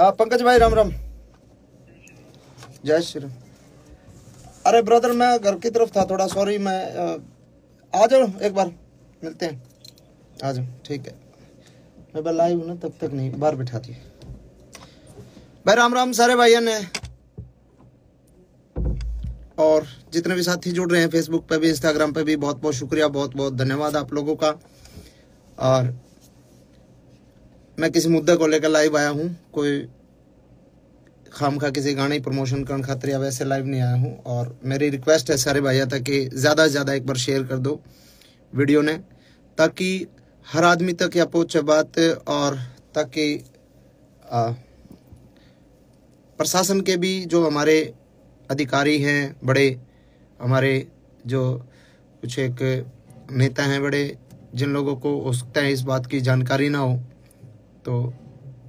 हाँ पंकज भाई राम राम। जय श्री राम। अरे ब्रदर मैं घर की तरफ था थोड़ा, सॉरी। मैं आ जाओ एक बार मिलते हैं, आ जाओ। ठीक है, मैं लाइव हूँ ना, तब तक नहीं, बाहर बिठा दी। भाई राम राम सारे भाइयों ने, और जितने भी साथी जुड़ रहे हैं फेसबुक पे भी इंस्टाग्राम पे भी, बहुत बहुत शुक्रिया, बहुत बहुत धन्यवाद आप लोगों का। और मैं किसी मुद्दे को लेकर लाइव आया हूँ, कोई खामखा किसी गाने की प्रमोशन करने खातिर या वैसे लाइव नहीं आया हूँ। और मेरी रिक्वेस्ट है सारे भाइयों तक कि ज़्यादा से ज़्यादा एक बार शेयर कर दो वीडियो ने, ताकि हर आदमी तक यह पहुँचे बात, और ताकि प्रशासन के भी जो हमारे अधिकारी हैं, बड़े हमारे जो कुछ एक नेता हैं बड़े, जिन लोगों को हो सकता है इस बात की जानकारी ना हो, तो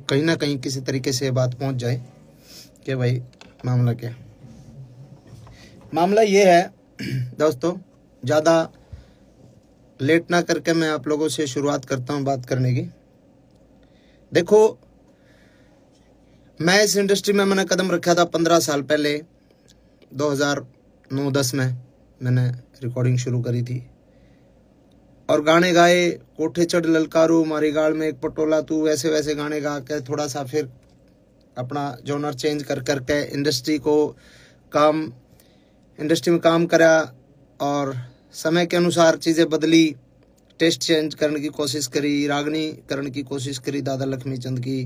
कहीं ना कहीं किसी तरीके से बात पहुंच जाए कि भाई मामला क्या। मामला ये है दोस्तों, ज़्यादा लेट ना करके मैं आप लोगों से शुरुआत करता हूं बात करने की। देखो, मैं इस इंडस्ट्री में मैंने कदम रखा था 15 साल पहले, 2009-10 में मैंने रिकॉर्डिंग शुरू करी थी, और गाने गाए, कोठे चढ़ ललकारू, मारी गाल में एक पटोला तू, वैसे वैसे गाने गा के थोड़ा सा फिर अपना जॉनर चेंज कर करके इंडस्ट्री में काम करा, और समय के अनुसार चीज़ें बदली, टेस्ट चेंज करने की कोशिश करी, रागनी करने की कोशिश करी दादा लक्ष्मी चंद की,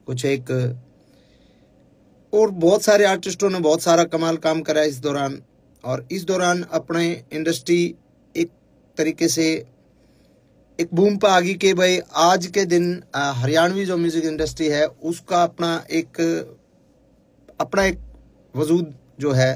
कुछ एक और बहुत सारे आर्टिस्टों ने बहुत सारा कमाल काम करा इस दौरान। और इस दौरान अपने इंडस्ट्री एक तरीके से एक बूम पर आ गई कि भाई आज के दिन हरियाणवी जो म्यूजिक इंडस्ट्री है उसका अपना एक वजूद जो है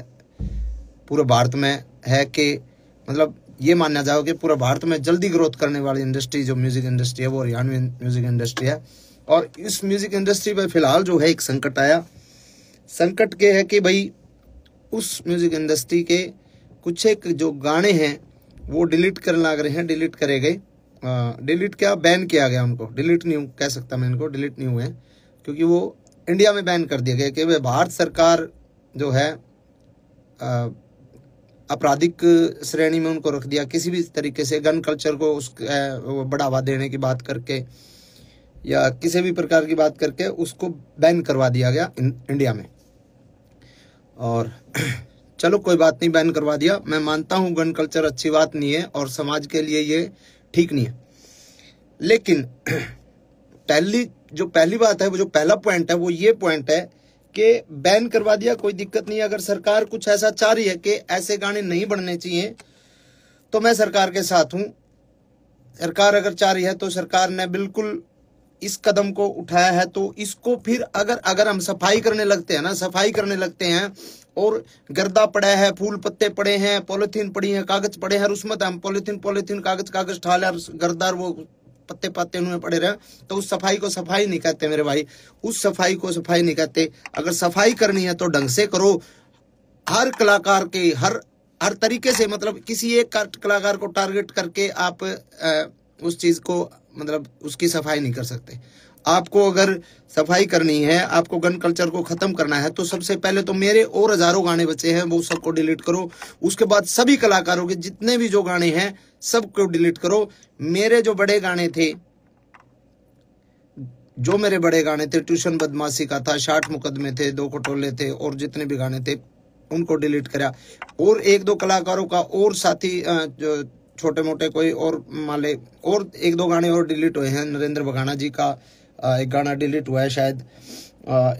पूरे भारत में है, कि मतलब ये मानना जाओ कि पूरे भारत में जल्दी ग्रोथ करने वाली इंडस्ट्री जो म्यूजिक इंडस्ट्री है वो हरियाणवी म्यूजिक इंडस्ट्री है। और इस म्यूजिक इंडस्ट्री पर फिलहाल जो है एक संकट आया। संकट के है कि भाई उस म्यूजिक इंडस्ट्री के कुछ एक जो गाने हैं वो डिलीट करने लग रहे हैं, डिलीट करे गए, डिलीट क्या, बैन किया गया उनको, डिलीट नहीं कह सकता मैं इनको, डिलीट नहीं हुए, क्योंकि वो इंडिया में बैन कर दिया गया कि भाई भारत सरकार जो है आपराधिक श्रेणी में उनको रख दिया, किसी भी तरीके से गन कल्चर को बढ़ावा देने की बात करके या किसी भी प्रकार की बात करके उसको बैन करवा दिया गया इंडिया में। और चलो कोई बात नहीं, बैन करवा दिया, मैं मानता हूँ गन कल्चर अच्छी बात नहीं है और समाज के लिए ये ठीक नहीं है। लेकिन पहली बात है, वो जो पहला पॉइंट है वो ये पॉइंट है कि बैन करवा दिया, कोई दिक्कत नहीं है। अगर सरकार कुछ ऐसा चाह रही है कि ऐसे गाने नहीं बनने चाहिए तो मैं सरकार के साथ हूँ। सरकार अगर चाह रही है तो सरकार ने बिल्कुल इस कदम को उठाया है, तो इसको फिर अगर हम सफाई करने लगते हैं और गर्दा पड़ा है, फूल पत्ते पड़े हैं, पॉलिथीन पड़ी है, कागज पड़े हैं, और उसमें हम पॉलिथीन कागज ठाल और गर्दार वो पत्ते उन्हें पड़े रहे, तो उस सफाई को सफाई नहीं कहते मेरे भाई, उस सफाई को सफाई नहीं कहते। अगर सफाई करनी है तो ढंग से करो, हर कलाकार के हर तरीके से, मतलब किसी एक कलाकार को टारगेट करके आप उस चीज को मतलब उसकी सफाई नहीं कर सकते। आपको अगर सफाई करनी है, आपको गन कल्चर को खत्म करना है, तो सबसे पहले तो मेरे और हजारों गाने बचे हैं वो सबको डिलीट करो। उसके बाद सभी कलाकारों के जितने भी जो गाने हैं सबको डिलीट करो। मेरे बड़े गाने थे, ट्यूशन बदमाशी का था, 60 मुकदमे थे, 2 खटोले थे, और जितने भी गाने थे उनको डिलीट करा। और 1-2 कलाकारों का और साथी जो छोटे मोटे कोई और माले और 1-2 गाने और डिलीट हुए हैं। नरेंद्र बघाना जी का एक गाना डिलीट हुआ है शायद,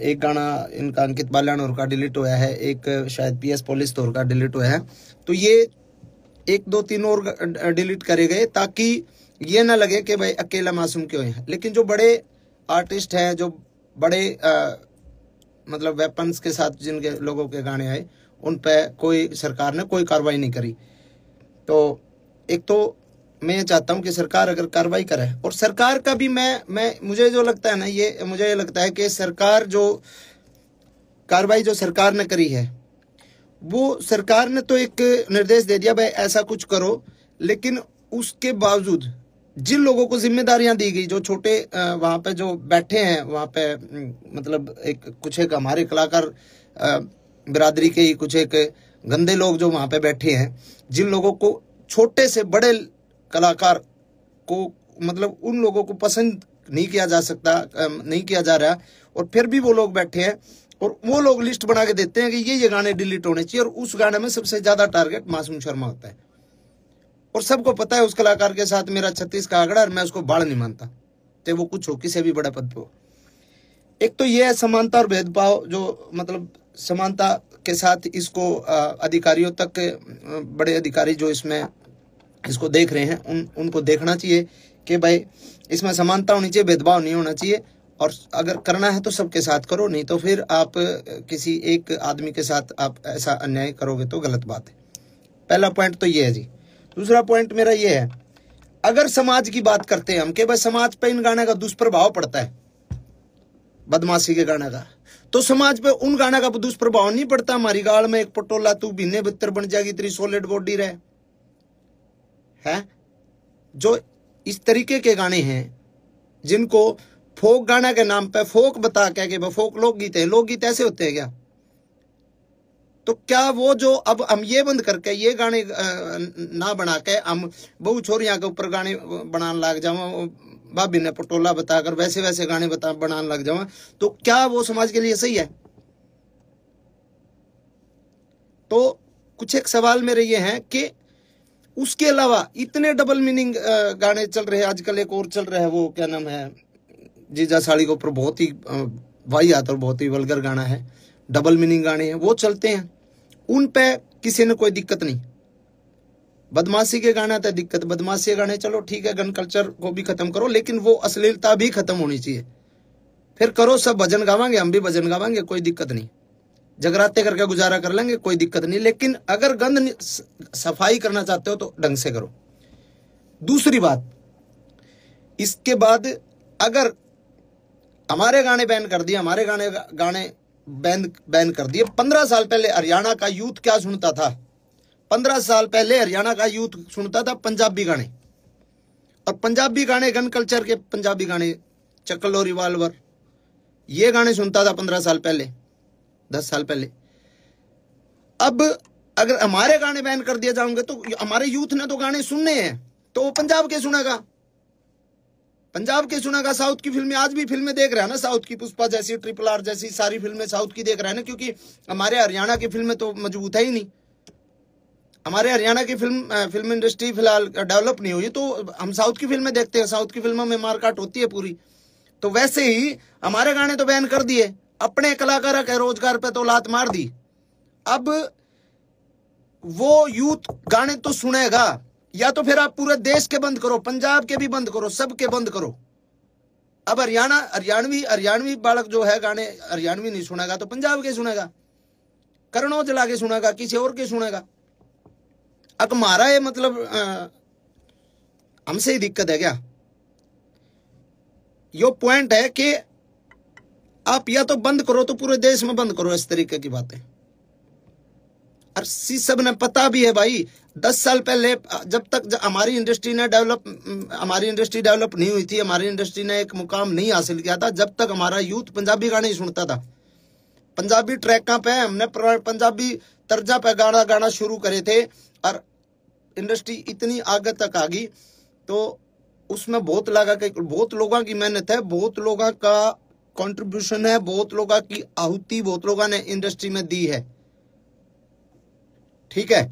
एक गाना इनका अंकित बाल्यानोर का डिलीट हुआ है, एक शायद PS पुलिस तौर का डिलीट हुआ है। तो ये 1-2-3 और डिलीट करे गए ताकि ये ना लगे कि भाई अकेला मासूम क्यों है। लेकिन जो बड़े आर्टिस्ट हैं, जो बड़े मतलब वेपन्स के साथ जिनके लोगों के गाने आए, उन पे कोई सरकार ने कोई कार्रवाई नहीं करी। तो एक तो मैं चाहता हूं कि सरकार अगर कार्रवाई करे, और सरकार का भी मुझे जो लगता है ना, मुझे ये लगता है कि सरकार जो कार्रवाई जो सरकार ने करी है, वो सरकार ने तो एक निर्देश दे दिया भाई ऐसा कुछ करो, लेकिन उसके बावजूद जिन लोगों को जिम्मेदारियां दी गई, जो छोटे वहां पे जो बैठे हैं वहां पे, मतलब कुछ एक हमारे कलाकार बिरादरी के ही कुछ एक गंदे लोग जो वहां पे बैठे हैं, जिन लोगों को, छोटे से बड़े कलाकार को, मतलब उन लोगों को पसंद नहीं किया जा सकता, नहीं किया जा रहा, और फिर भी वो लोग बैठे हैं और वो लोग लिस्ट बना के देते हैं कि ये गाने डिलीट होने चाहिए, और उस गाने में सबसे ज्यादा टारगेट मासूम शर्मा होता है। और सबको पता है उस कलाकार के साथ मेरा 36 का आंकड़ा, और मैं उसको बाढ़ नहीं मानता, चाहे वो कुछ हो, किसी भी बड़े पद पे हो। एक तो ये है समानता और भेदभाव, जो मतलब समानता के साथ इसको अधिकारियों तक, बड़े अधिकारी जो इसमें इसको देख रहे हैं उनको देखना चाहिए कि भाई इसमें समानता होनी चाहिए, भेदभाव नहीं होना चाहिए, और अगर करना है तो सबके साथ करो, नहीं तो फिर आप किसी एक आदमी के साथ आप ऐसा अन्याय करोगे तो गलत बात है। पहला पॉइंट तो ये है जी। दूसरा पॉइंट मेरा ये है, अगर समाज की बात करते हैं हम कि भाई समाज पे इन गाने का दुष्प्रभाव पड़ता है, बदमाशी के गाने का, तो समाज पे उन गाने का दुष्प्रभाव नहीं पड़ता। हमारी गाल में एक पटोला तू बीने बितर बन जाएगी, तेरी सॉलिड बॉडी रहे है। जो इस तरीके के गाने हैं जिनको फोक गाना के नाम पे फोक बता के फोक लोकगीत है, लोकगीत ऐसे होते हैं क्या? तो क्या वो जो अब हम ये बंद करके ये गाने ना बना के हम बहु छोरियां के ऊपर गाने बनाने लग जाओ, भाभी ने पटोला बताकर वैसे वैसे गाने बनाने लग जाओ, तो क्या वो समाज के लिए सही है? तो कुछ एक सवाल मेरे ये हैं कि उसके अलावा इतने डबल मीनिंग गाने चल रहे हैं आजकल। एक और चल रहा है, वो क्या नाम है, जीजा साड़ी के ऊपर बहुत ही वाहियात और बहुत ही वल्गर गाना है, डबल मीनिंग गाने हैं, वो चलते हैं, उन पे किसी ने कोई दिक्कत नहीं। बदमाशी के गाना तो दिक्कत, बदमाशी के गाने चलो ठीक है, गन कल्चर को भी खत्म करो, लेकिन वो अश्लीलता भी खत्म होनी चाहिए। फिर करो, सब भजन गावांगे, हम भी भजन गावांगे, कोई दिक्कत नहीं, जगराते करके गुजारा कर लेंगे, कोई दिक्कत नहीं, लेकिन अगर गंद सफाई करना चाहते हो तो ढंग से करो। दूसरी बात, इसके बाद अगर हमारे गाने बैन कर दिए, हमारे गाने बैन कर दिए, 15 साल पहले हरियाणा का यूथ क्या सुनता था? 15 साल पहले हरियाणा का यूथ सुनता था पंजाबी गाने, और पंजाबी गाने, गन कल्चर के पंजाबी गाने, चक्लो रिवाल्वर, ये गाने सुनता था 15 साल पहले, 10 साल पहले। अब अगर हमारे गाने बैन कर दिए जाएंगे तो हमारे यूथ ने तो गाने सुनने हैं, तो वो पंजाब के सुनेगा, पंजाब के सुनेगा। साउथ की फिल्में, आज भी फिल्में देख रहा है ना, साउथ की पुष्पा जैसी, ट्रिपल आर जैसी सारी फिल्में साउथ की देख रहा है ना, क्योंकि हमारे हरियाणा की फिल्में तो मजबूत है ही नहीं। हमारे हरियाणा की फिल्म इंडस्ट्री फिलहाल डेवलप नहीं हुई, तो हम साउथ की फिल्में देखते हैं, साउथ की फिल्मों में मारकाट होती है पूरी। तो वैसे ही हमारे गाने तो बैन कर दिए, अपने कलाकारों के रोजगार पे तो लात मार दी। अब वो यूथ गाने तो सुनेगा, या तो फिर आप पूरे देश के बंद करो, पंजाब के भी बंद करो, सबके बंद करो। अब हरियाणवी बालक जो है गाने हरियाणवी नहीं सुनेगा तो पंजाब के सुनेगा, करण औजला के सुनेगा, किसी और के सुनेगा। अब हमारा ये मतलब हमसे ही दिक्कत है क्या? यो पॉइंट है कि आप या तो बंद करो तो पूरे देश में बंद करो, इस तरीके की बातें। और सब ने पता भी है भाई, 10 साल पहले जब तक हमारी इंडस्ट्री डेवलप नहीं हुई थी, हमारी इंडस्ट्री ने एक मुकाम नहीं हासिल किया था, जब तक हमारा यूथ पंजाबी गाने ही सुनता था। पंजाबी ट्रैकों पे हमने पंजाबी तर्जा पे गाना शुरू करे थे, और इंडस्ट्री इतनी आगे तक आ गई, तो उसमें बहुत लोगों की मेहनत है, बहुत लोगों का कंट्रीब्यूशन है, बहुत लोगों की आहुति बहुत लोगों ने इंडस्ट्री में दी है, ठीक है।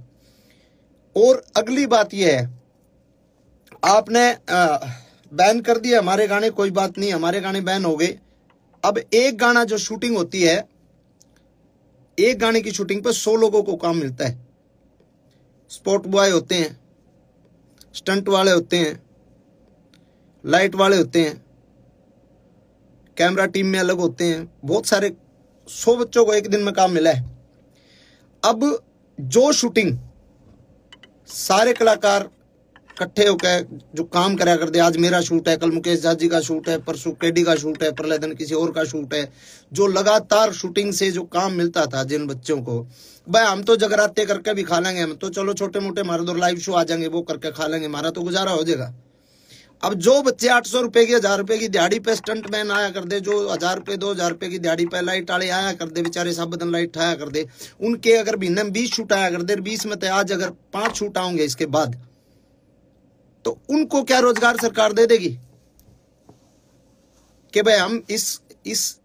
और अगली बात यह है, आपने बैन कर दिया हमारे गाने, कोई बात नहीं, हमारे गाने बैन हो गए। अब एक गाना जो शूटिंग होती है, एक गाने की शूटिंग पे 100 लोगों को काम मिलता है। स्पॉट बॉय होते हैं, स्टंट वाले होते हैं, लाइट वाले होते हैं, कैमरा टीम में अलग होते हैं, बहुत सारे 100 बच्चों को एक दिन में काम मिला है। अब जो शूटिंग सारे कलाकार इकट्ठे होकर जो काम करा करते, आज मेरा शूट है, कल मुकेश झा जी का शूट है, परसों केडी का शूट है, परले दिन किसी और का शूट है, जो लगातार शूटिंग से जो काम मिलता था जिन बच्चों को, भाई हम तो जगराते करके भी खा लेंगे, हम तो चलो छोटे मोटे हमारे दो लाइव शो आ जाएंगे, वो करके खा लेंगे, हमारा तो गुजारा हो जाएगा। अब जो बच्चे 800 रुपए की 1000 रुपए की दिहाड़ी पे स्टंट मैन आया कर दे, जो 1000 रुपए 2000 रुपए की दिहाड़ी पे लाइट वाले आया कर दे, बेचारे सब बदन लाइट आया कर दे, उनके अगर महीने में 20 शूट आया कर दे, 20 में तो आज अगर 5 शूट आएंगे इसके बाद, तो उनको क्या रोजगार सरकार दे देगी कि भाई हम इस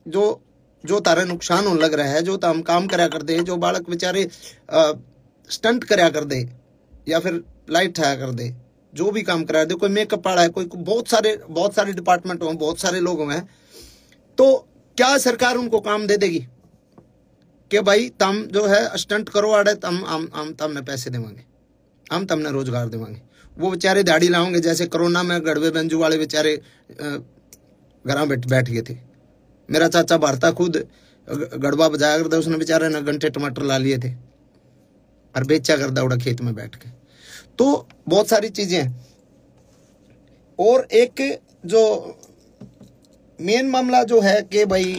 जो तारा नुकसान होने लग रहा है, जो हम काम करया कर दे, जो बालक बेचारे स्टंट करया कर दे या फिर लाइट आया कर दे, जो भी काम करा दे, कोई मेकअप वाला है, कोई बहुत सारे डिपार्टमेंट हों, बहुत सारे लोग हैं, तो क्या सरकार उनको काम दे देगी कि भाई तुम जो है स्टंट करो आड़े, हम तमने पैसे देवांगे, हम तमने रोजगार देवांगे। वो बेचारे दिहाड़ी लाओगे, जैसे कोरोना में गड़वे बेंजू वाले बेचारे घर बैठ गए थे। मेरा चाचा भारता खुद गड़बा बजाया करता, उसने बेचारे ने घंटे टमाटर ला लिए थे और बेचा कर दौड़ा खेत में बैठ के। तो बहुत सारी चीजें हैं। और एक जो मेन मामला जो है कि भाई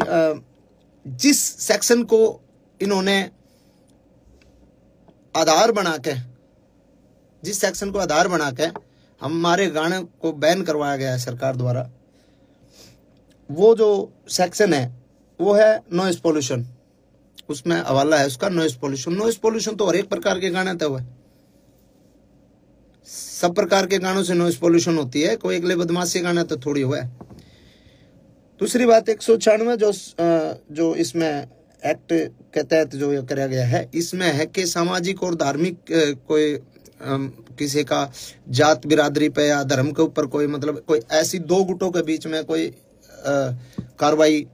जिस सेक्शन को इन्होंने आधार बना के, जिस सेक्शन को आधार बना के हमारे गाने को बैन करवाया गया है सरकार द्वारा, वो जो सेक्शन है वो है नॉइस पोल्यूशन। उसमें हवाला है उसका नॉइस पोल्यूशन। नॉइस पोल्यूशन तो हर एक प्रकार के गाने तो है, सब प्रकार के गानों से नॉइस पोल्यूशन होती है, कोई अगले बदमाशी गाना तो थोड़ी हुआ है। दूसरी बात 196 जो इसमें एक्ट के तहत जो कराया गया है, इसमें है कि सामाजिक और धार्मिक कोई किसी का जात बिरादरी पे या धर्म के ऊपर कोई मतलब कोई ऐसी दो गुटों के बीच में कोई कार्रवाई,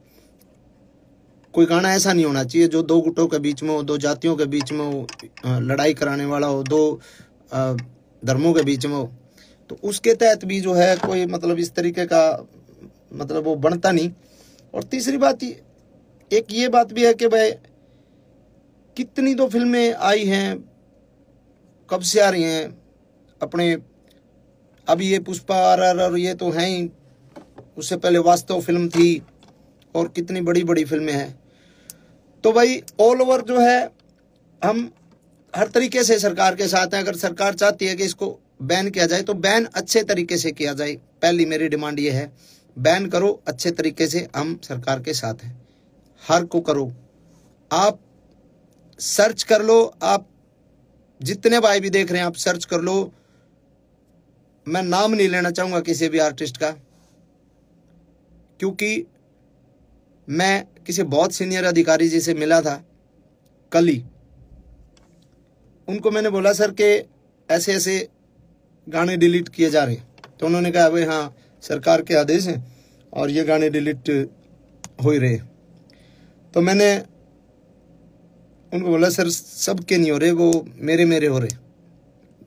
कोई गाना ऐसा नहीं होना चाहिए जो दो गुटों के बीच में हो, दो जातियों के बीच में हो, लड़ाई कराने वाला हो, दो धर्मों के बीच में हो। तो उसके तहत भी जो है कोई मतलब इस तरीके का मतलब वो बनता नहीं। और तीसरी बात एक ये बात भी है कि भाई कितनी तो फिल्में आई हैं, कब से आ रही हैं अपने, अभी ये पुष्पा RRR ये तो हैं ही, उससे पहले वास्तव फिल्म थी और कितनी बड़ी बड़ी फिल्में हैं। तो भाई ऑल ओवर जो है हम हर तरीके से सरकार के साथ हैं। अगर सरकार चाहती है कि इसको बैन किया जाए तो बैन अच्छे तरीके से किया जाए। पहली मेरी डिमांड ये है, बैन करो अच्छे तरीके से, हम सरकार के साथ हैं। हर को करो, आप सर्च कर लो, आप जितने भाई भी देख रहे हैं आप सर्च कर लो। मैं नाम नहीं लेना चाहूंगा किसी भी आर्टिस्ट का, क्योंकि मैं किसी बहुत सीनियर अधिकारी जी से मिला था कल ही। उनको मैंने बोला सर के ऐसे ऐसे गाने डिलीट किए जा रहे हैं, तो उन्होंने कहा भाई हाँ सरकार के आदेश हैं और ये गाने डिलीट हो ही रहे। तो मैंने उनको बोला सर सबके नहीं हो रहे, वो मेरे हो रहे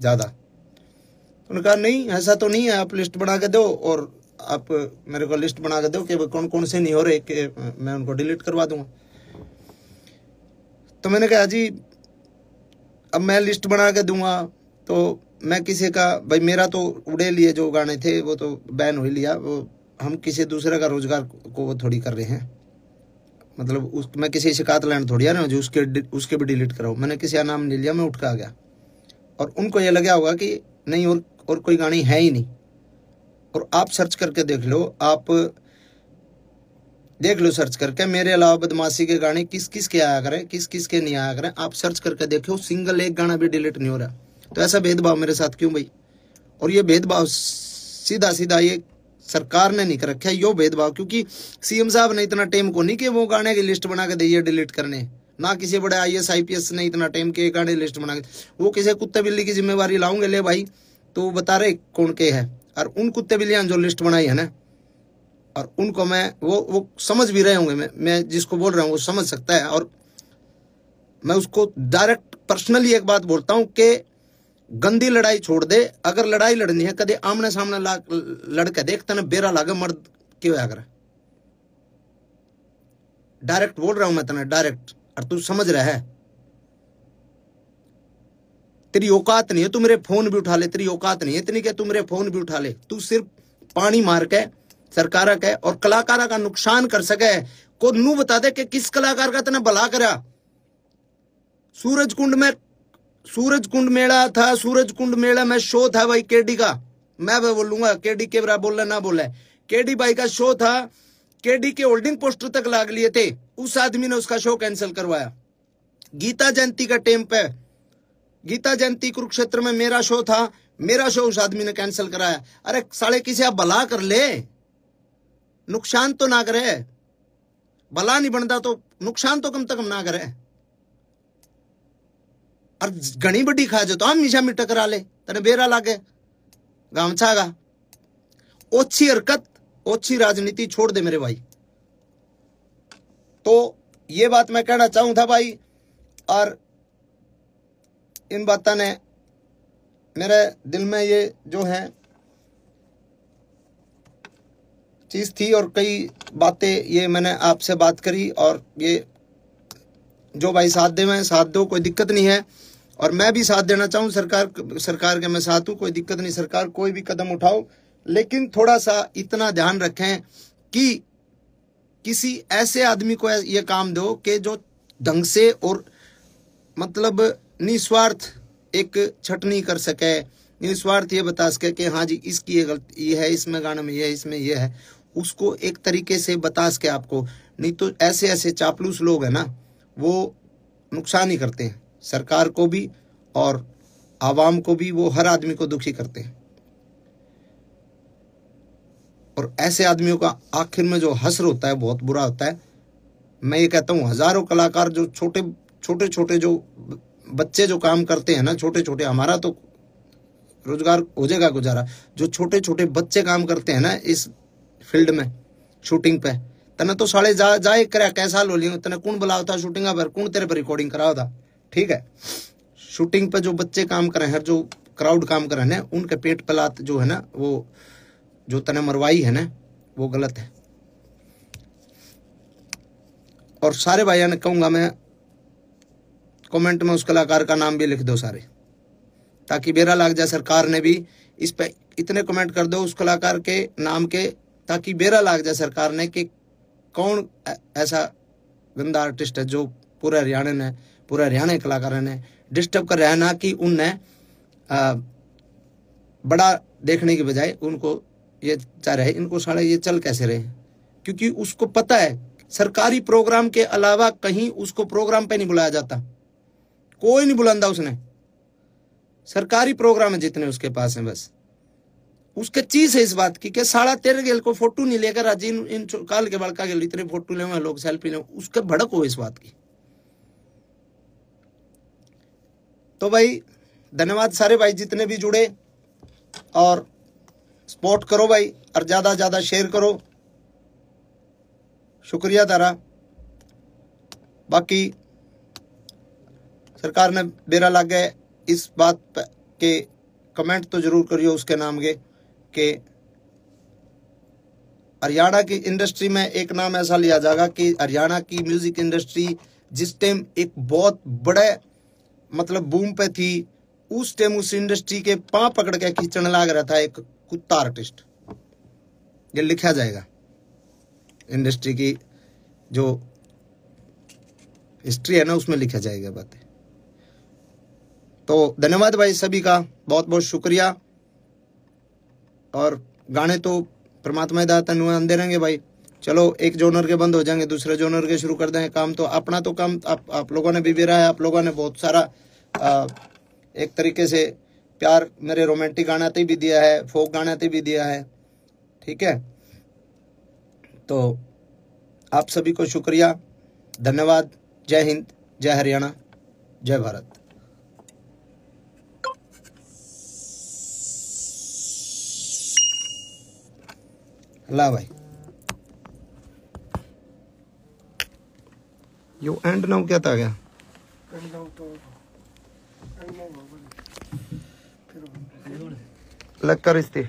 ज़्यादा। उन्होंने कहा नहीं ऐसा तो नहीं है, आप लिस्ट बना के दो और आप मेरे को लिस्ट बना के दो कि कौन कौन से नहीं हो रहे, कि मैं उनको डिलीट करवा दूंगा। तो मैंने कहा जी अब मैं लिस्ट बना के दूंगा तो मैं किसी का भाई, मेरा तो उड़े लिए जो गाने थे वो तो बैन हो ही लिया, वो हम किसी दूसरे का रोजगार को वो थोड़ी कर रहे हैं। मतलब मैं किसी शिकायत लाइन थोड़ी आ रहा हूँ जो उसके भी डिलीट कराऊँ। मैंने किसी का नाम नहीं लिया, मैं उठ के आ गया। और उनको ये लगा होगा कि नहीं और कोई गाने है ही नहीं। और आप सर्च करके देख लो, आप देख लो सर्च करके, मेरे अलावा बदमाशी के गाने किस किस के आया करें, किस किस के नहीं आया करें, आप सर्च करके देखो, सिंगल एक गाना भी डिलीट नहीं हो रहा। तो ऐसा भेदभाव मेरे साथ क्यों भाई? और ये भेदभाव सीधा सीधा ये सरकार ने नहीं कर रखा है, यो भेदभाव, क्योंकि CM साहब ने इतना टाइम को नहीं कि वो गाने की लिस्ट बना के दिए डिलीट करने, ना किसी बड़े IAS IPS ने इतना टाइम के गाने लिस्ट बना के, वो किसी कुत्ते बिल्ली की जिम्मेवारी लाऊंगे ले भाई, तो बता रहे कौन के है। और उन कुत्ते बिल्लियां जो लिस्ट बनाई है ना, और उनको मैं वो समझ भी रहे होंगे, मैं जिसको बोल रहा हूँ वो समझ सकता है। और मैं उसको डायरेक्ट पर्सनली एक बात बोलता हूँ कि गंदी लड़ाई छोड़ दे। अगर लड़ाई लड़नी है कदे आमने सामने लड़के देखते ना बेरा लागे मर्द क्यों अगर, डायरेक्ट बोल रहा हूं मैं तना डायरेक्ट, और तू समझ रहा है। तेरी औकात नहीं है तू मेरे फोन भी उठा ले, तेरी औकात नहीं है इतनी कि तू मेरे फोन भी उठा ले। तू सिर्फ पानी मार के सरकार के और कलाकारा का नुकसान कर सके को नू बता दे कि किस कलाकार का तने भला करा। सूरज कुंड मेला था, सूरज कुंड मेला में शो था भाई केडी का, मैं बोलूंगा केडी के बरा बोले ना बोले, केडी भाई का शो था, केडी के होल्डिंग पोस्टर तक लाग लिए थे, उस आदमी ने उसका शो कैंसिल करवाया। गीता जयंती का टाइम पे, गीता जयंती कुरुक्षेत्र में मेरा शो था, मेरा शो उस आदमी ने कैंसिल कराया। अरे साले किसी आप भला कर ले, नुकसान तो ना करे, भला नहीं बनता तो नुकसान तो कम से कम ना करे। और घनी बड़ी खा जो तो हम मीशा मिट्टा करा ले, तने बेरा लागे गामछागा। ओछी हरकत, ओछी राजनीति छोड़ दे मेरे भाई। तो ये बात मैं कहना चाहूं था भाई, और इन बातों ने मेरे दिल में ये जो है चीज थी, और कई बातें ये मैंने आपसे बात करी, और ये जो भाई साथ दे मैं साथ दो, कोई दिक्कत नहीं है। और मैं भी साथ देना चाहूँ, सरकार के मैं साथ हूँ, कोई दिक्कत नहीं, सरकार कोई भी कदम उठाओ, लेकिन थोड़ा सा इतना ध्यान रखें कि किसी ऐसे आदमी को ये काम दो कि जो ढंग से और मतलब निस्वार्थ एक छटनी कर सके, निस्वार्थ ये बता सके कि हाँ जी इसकी ये गलती ये है, इसमें गाने में ये है, इसमें ये है, उसको एक तरीके से बता सके आपको। नहीं तो ऐसे ऐसे चापलूस लोग हैं ना, वो नुकसान ही करते हैं, सरकार को भी और आवाम को भी, वो हर आदमी को दुखी करते हैं। और ऐसे आदमियों का आखिर में जो हश्र होता है बहुत बुरा होता है। मैं ये कहता हूँ हजारों कलाकार जो छोटे छोटे जो बच्चे जो काम करते हैं ना, छोटे छोटे, हमारा तो रोजगार हो जाएगा गुजारा, जो छोटे छोटे बच्चे काम करते हैं ना इस फील्ड में शूटिंग पे, तने तो साले जाए करे कैसा लो लियो, तने कौन बुलाओ था शूटिंग पर, कौन तेरे पर रिकॉर्डिंग कराओ था। ठीक है, शूटिंग पे जो बच्चे काम कर रहे हैं, जो क्राउड काम कर रहे हैं, उनके पेट पलात जो है ना, वो जो तने मरवाई है ना, वो गलत है। और सारे भाइयों ने कहूंगा मैं, कमेंट में उस कलाकार का नाम भी लिख दो सारे, ताकि बेरा लग जाए सरकार ने भी इस पे इतने कमेंट कर दो उस कलाकार के नाम के, ताकि बेरा लग जाए सरकार ने कि कौन ऐसा गंदा आर्टिस्ट है जो पूरे हरियाणा कलाकारों ने डिस्टर्ब कर रहा है ना, कि उनने बड़ा देखने की बजाय उनको ये चाह रहे हैं, इनको साले ये चल कैसे रहे, क्योंकि उसको पता है सरकारी प्रोग्राम के अलावा कहीं उसको प्रोग्राम पे नहीं बुलाया जाता, कोई नहीं बुलांदा उसने, सरकारी प्रोग्राम है जितने उसके पास है, बस उसके चीज है इस बात की कि साला तेरे गेल को फोटो नहीं लेकर आज इन काल के बड़का गेल इतने फोटो ले लोग सेल्फी ले, उसके भड़क हो इस बात की। तो भाई धन्यवाद सारे भाई जितने भी जुड़े, और सपोर्ट करो भाई, और ज्यादा ज्यादा शेयर करो, शुक्रिया तारा। बाकी सरकार ने बेरा लग गए इस बात के कमेंट तो जरूर करियो उसके नाम के, कि हरियाणा की इंडस्ट्री में एक नाम ऐसा लिया जाएगा कि हरियाणा की म्यूजिक इंडस्ट्री जिस टाइम एक बहुत बड़े मतलब बूम पे थी, उस टाइम उस इंडस्ट्री के पांव पकड़ के खींचने लग रहा था एक कुत्ता आर्टिस्ट। ये लिखा जाएगा इंडस्ट्री की जो हिस्ट्री है ना, उसमें लिखा जाएगा बातें। तो धन्यवाद भाई सभी का, बहुत बहुत शुक्रिया। और गाने तो परमात्मा दाता नुआ आंदे रहेंगे भाई। चलो एक जोनर के बंद हो जाएंगे, दूसरे जोनर के शुरू कर देंगे। काम तो अपना तो काम आप लोगों ने भी बेरा है, आप लोगों ने बहुत सारा एक तरीके से प्यार मेरे रोमांटिक गाने ते भी दिया है, फोक गाने ते भी दिया है। ठीक है, तो आप सभी को शुक्रिया, धन्यवाद। जय हिंद, जय हरियाणा, जय भारत। ला भाई यो एंड नाउ क्या था गया लग कर इस्ते